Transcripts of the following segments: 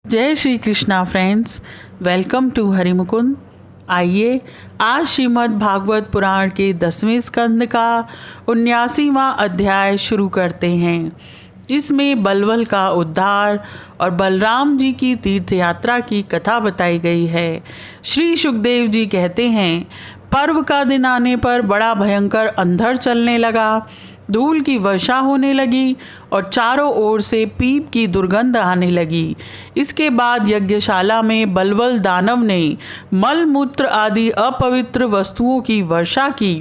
जय Shri Krishna friends, welcome to Harimukund. आइए आज श्रीमद् भागवत पुराण के 10वें स्कंद का 79वां अध्याय शुरू करते हैं। इसमें बलवल का उद्धार और बलराम जी की तीर्थ यात्रा की कथा बताई गई है। श्री सुखदेव जी कहते हैं, पर्व का दिन आने पर बड़ा भयंकर अंधड़ चलने लगा, धूल की वर्षा होने लगी और चारों ओर से पीप की दुर्गंध आने लगी। इसके बाद यज्ञशाला में बलवल दानव ने मल मूत्र आदि अपवित्र वस्तुओं की वर्षा की।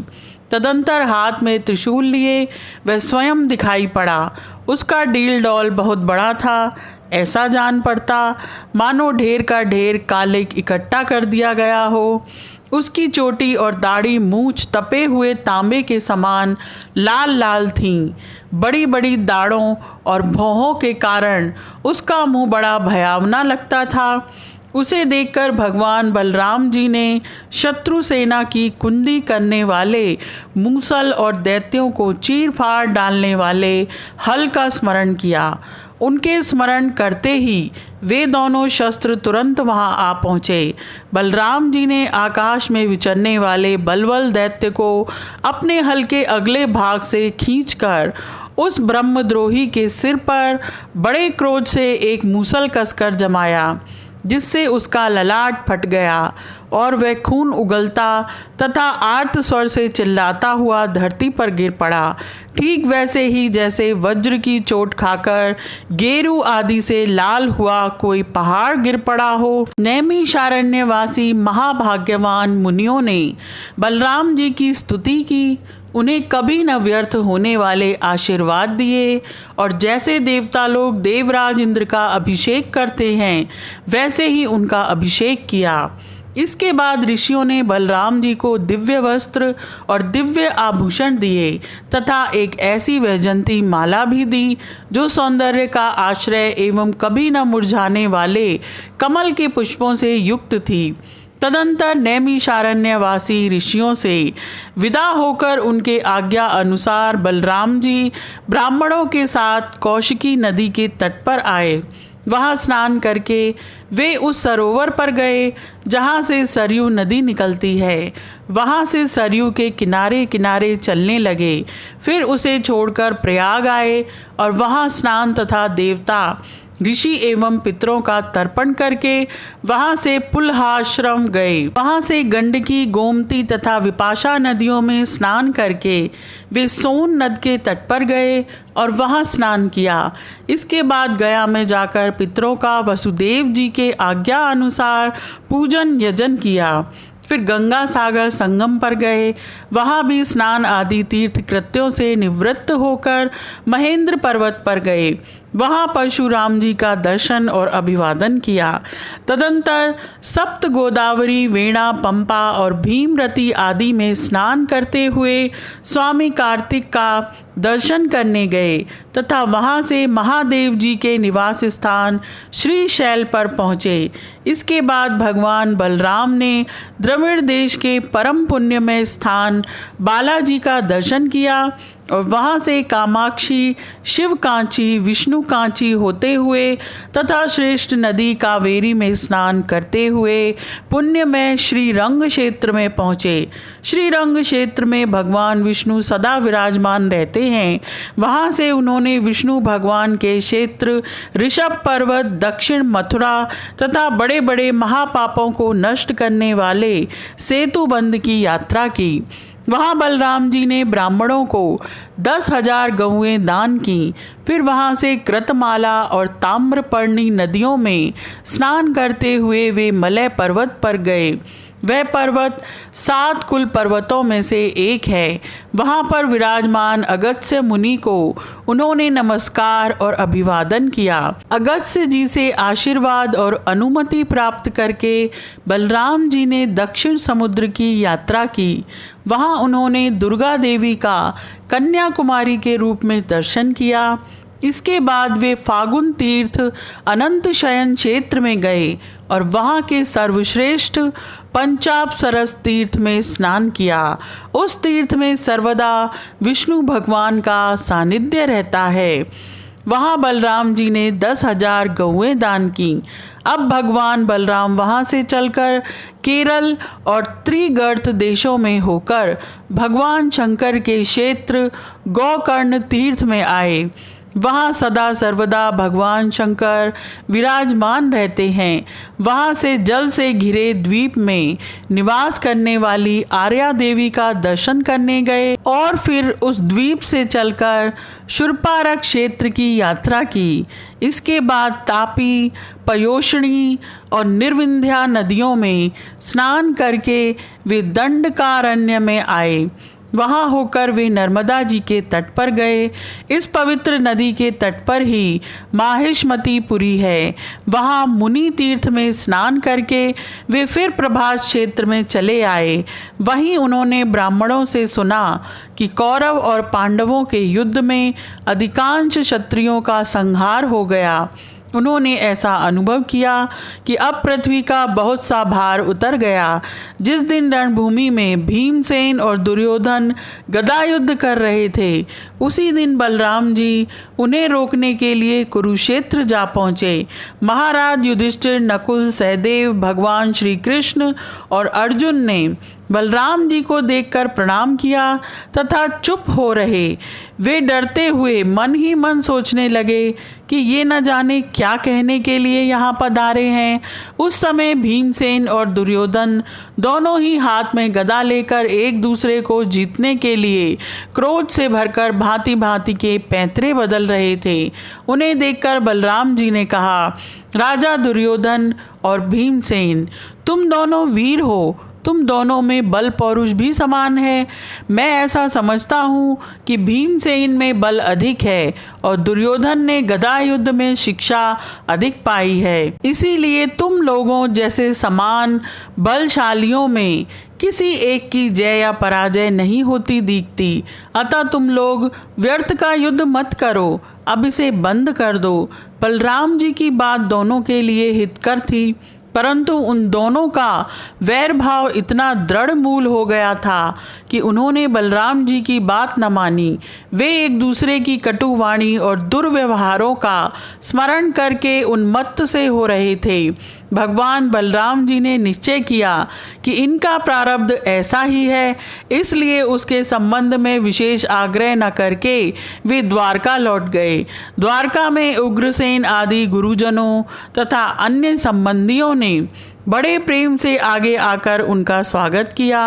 तदंतर हाथ में त्रिशूल लिए वह स्वयं दिखाई पड़ा। उसका डील डौल बहुत बड़ा था, ऐसा जान पड़ता मानो ढेर का ढेर कालिक इकट्ठा कर दिया गया हो। उसकी चोटी और दाढ़ी मूंछ तपे हुए तांबे के समान लाल लाल थीं। बड़ी बड़ी दाढ़ों और भौहों के कारण उसका मुंह बड़ा भयावना लगता था। उसे देखकर भगवान बलराम जी ने शत्रु सेना की कुंदी करने वाले मूसल और दैत्यों को चीर फाड़ डालने वाले हल का स्मरण किया। उनके स्मरण करते ही वे दोनों शस्त्र तुरंत वहां आ पहुँचे। बलराम जी ने आकाश में विचरने वाले बलवल दैत्य को अपने हल के अगले भाग से खींचकर उस ब्रह्मद्रोही के सिर पर बड़े क्रोध से एक मूसल कसकर जमाया, जिससे उसका ललाट फट गया और वह खून उगलता तथा आर्त स्वर से चिल्लाता हुआ धरती पर गिर पड़ा। ठीक वैसे ही जैसे वज्र की चोट खाकर गेरू आदि से लाल हुआ कोई पहाड़ गिर पड़ा हो। नैमिषारण्यवासी महाभाग्यवान मुनियों ने बलराम जी की स्तुति की, उन्हें कभी न व्यर्थ होने वाले आशीर्वाद दिए और जैसे देवता लोग देवराज इंद्र का अभिषेक करते हैं वैसे ही उनका अभिषेक किया। इसके बाद ऋषियों ने बलराम जी को दिव्य वस्त्र और दिव्य आभूषण दिए तथा एक ऐसी वैजंती माला भी दी जो सौंदर्य का आश्रय एवं कभी न मुरझाने वाले कमल के पुष्पों से युक्त थी। तदंतर नैमिषारण्यवासी ऋषियों से विदा होकर उनके आज्ञा अनुसार बलराम जी ब्राह्मणों के साथ कौशिकी नदी के तट पर आए। वहां स्नान करके वे उस सरोवर पर गए जहां से सरयू नदी निकलती है। वहां से सरयू के किनारे किनारे चलने लगे, फिर उसे छोड़कर प्रयाग आए और वहां स्नान तथा देवता ऋषि एवं पितरों का तर्पण करके वहां से पुलहाश्रम गए। वहां से गंडकी, गोमती तथा विपाशा नदियों में स्नान करके वे सोन नद के तट पर गए और वहां स्नान किया। इसके बाद गया में जाकर पितरों का वसुदेव जी के आज्ञा अनुसार पूजन यजन किया। फिर गंगा सागर संगम पर गए, वहाँ भी स्नान आदि तीर्थ कृत्यों से निवृत्त होकर महेंद्र पर्वत पर गए। वहाँ परशुराम जी का दर्शन और अभिवादन किया। तदंतर सप्त गोदावरी, वेणा, पंपा और भीमरती आदि में स्नान करते हुए स्वामी कार्तिक का दर्शन करने गए तथा वहाँ से महादेव जी के निवास स्थान श्रीशैल पर पहुँचे। इसके बाद भगवान बलराम ने द्रविड़ देश के परम पुण्यमय स्थान बालाजी का दर्शन किया और वहाँ से कामाक्षी, शिव कांची, विष्णु कांची होते हुए तथा श्रेष्ठ नदी कावेरी में स्नान करते हुए पुण्यमय श्री रंग क्षेत्र में पहुँचे। श्री रंग क्षेत्र में भगवान विष्णु सदा विराजमान रहते हैं। वहाँ से उन्होंने विष्णु भगवान के क्षेत्र ऋषभ पर्वत, दक्षिण मथुरा तथा बड़े बड़े महापापों को नष्ट करने वाले सेतुबंध की यात्रा की। वहाँ बलराम जी ने ब्राह्मणों को 10,000 गौएं दान की। फिर वहाँ से कृतमाला और ताम्रपर्णी नदियों में स्नान करते हुए वे मलय पर्वत पर गए। वह पर्वत 7 कुल पर्वतों में से एक है। वहाँ पर विराजमान अगस्त्य मुनि को उन्होंने नमस्कार और अभिवादन किया। अगस्त्य जी से आशीर्वाद और अनुमति प्राप्त करके बलराम जी ने दक्षिण समुद्र की यात्रा की। वहाँ उन्होंने दुर्गा देवी का कन्याकुमारी के रूप में दर्शन किया। इसके बाद वे फागुन तीर्थ अनंत शयन क्षेत्र में गए और वहाँ के सर्वश्रेष्ठ पंचापसरस तीर्थ में स्नान किया। उस तीर्थ में सर्वदा विष्णु भगवान का सानिध्य रहता है। वहाँ बलराम जी ने 10,000 गौएं दान की। अब भगवान बलराम वहाँ से चलकर केरल और त्रिगर्त देशों में होकर भगवान शंकर के क्षेत्र गोकर्ण तीर्थ में आए। वहाँ सदा सर्वदा भगवान शंकर विराजमान रहते हैं। वहाँ से जल से घिरे द्वीप में निवास करने वाली आर्या देवी का दर्शन करने गए और फिर उस द्वीप से चलकर शूर्पारक क्षेत्र की यात्रा की। इसके बाद तापी, पयोष्णी और निर्विंध्या नदियों में स्नान करके वे दंडकारण्य में आए। वहाँ होकर वे नर्मदा जी के तट पर गए। इस पवित्र नदी के तट पर ही माहिष्मतीपुरी है। वहाँ मुनि तीर्थ में स्नान करके वे फिर प्रभास क्षेत्र में चले आए। वहीं उन्होंने ब्राह्मणों से सुना कि कौरव और पांडवों के युद्ध में अधिकांश क्षत्रियों का संहार हो गया। उन्होंने ऐसा अनुभव किया कि अब पृथ्वी का बहुत सा भार उतर गया। जिस दिन रणभूमि में भीमसेन और दुर्योधन गदा युद्ध कर रहे थे, उसी दिन बलराम जी उन्हें रोकने के लिए कुरुक्षेत्र जा पहुँचे। महाराज युधिष्ठिर, नकुल, सहदेव, भगवान श्री कृष्ण और अर्जुन ने बलराम जी को देखकर प्रणाम किया तथा चुप हो रहे। वे डरते हुए मन ही मन सोचने लगे कि ये न जाने क्या कहने के लिए यहाँ पधारे हैं। उस समय भीमसेन और दुर्योधन दोनों ही हाथ में गदा लेकर एक दूसरे को जीतने के लिए क्रोध से भरकर भांति भांति के पैंतरे बदल रहे थे। उन्हें देखकर बलराम जी ने कहा, राजा दुर्योधन और भीमसेन, तुम दोनों वीर हो, तुम दोनों में बल पौरुष भी समान है। मैं ऐसा समझता हूँ कि भीमसेन में बल अधिक है और दुर्योधन ने गदा युद्ध में शिक्षा अधिक पाई है। इसीलिए तुम लोगों जैसे समान बलशालियों में किसी एक की जय या पराजय नहीं होती दिखती। अतः तुम लोग व्यर्थ का युद्ध मत करो, अब इसे बंद कर दो। बलराम जी की बात दोनों के लिए हितकर थी, परंतु उन दोनों का वैर भाव इतना दृढ़ मूल हो गया था कि उन्होंने बलराम जी की बात न मानी। वे एक दूसरे की कटु वाणी और दुर्व्यवहारों का स्मरण करके उन्मत्त से हो रहे थे। भगवान बलराम जी ने निश्चय किया कि इनका प्रारब्ध ऐसा ही है, इसलिए उसके संबंध में विशेष आग्रह न करके वे द्वारका लौट गए। द्वारका में उग्रसेन आदि गुरुजनों तथा अन्य संबंधियों ने बड़े प्रेम से आगे आकर उनका स्वागत किया।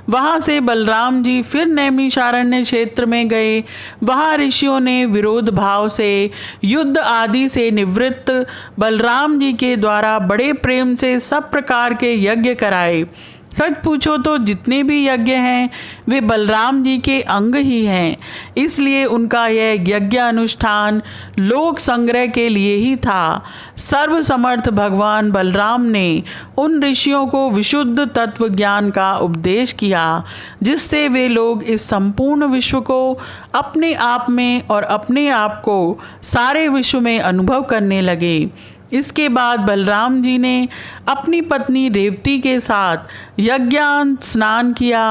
वहाँ से बलराम जी फिर नैमिषारण्य क्षेत्र में गए। वहाँ ऋषियों ने विरोध भाव से युद्ध आदि से निवृत्त बलराम जी के द्वारा बड़े प्रेम से सब प्रकार के यज्ञ कराए। सच पूछो तो जितने भी यज्ञ हैं वे बलराम जी के अंग ही हैं, इसलिए उनका यह यज्ञ अनुष्ठान लोक संग्रह के लिए ही था। सर्वसमर्थ भगवान बलराम ने उन ऋषियों को विशुद्ध तत्व ज्ञान का उपदेश किया, जिससे वे लोग इस संपूर्ण विश्व को अपने आप में और अपने आप को सारे विश्व में अनुभव करने लगे। इसके बाद बलराम जी ने अपनी पत्नी रेवती के साथ यज्ञांत स्नान किया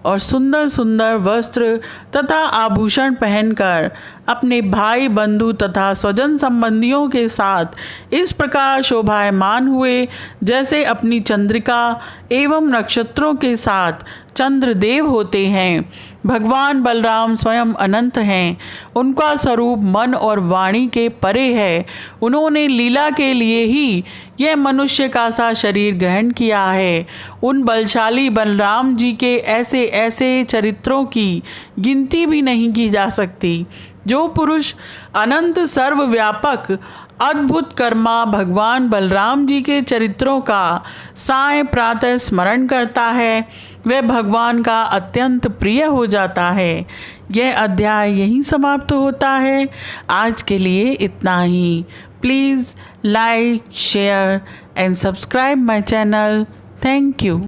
और सुंदर सुंदर वस्त्र तथा आभूषण पहनकर अपने भाई बंधु तथा स्वजन संबंधियों के साथ इस प्रकार शोभायमान हुए जैसे अपनी चंद्रिका एवं नक्षत्रों के साथ चंद्रदेव होते हैं। भगवान बलराम स्वयं अनंत हैं। उनका स्वरूप मन और वाणी के परे है। उन्होंने लीला के लिए ही यह मनुष्य का सा शरीर ग्रहण किया है। उन बलशाली बलराम जी के ऐसे ऐसे चरित्रों की गिनती भी नहीं की जा सकती। जो पुरुष अनंत सर्वव्यापक अद्भुत कर्मा भगवान बलराम जी के चरित्रों का साय प्रातः स्मरण करता है, वह भगवान का अत्यंत प्रिय हो जाता है। यह अध्याय यहीं समाप्त होता है। आज के लिए इतना ही। Please like, share and subscribe my channel. Thank you.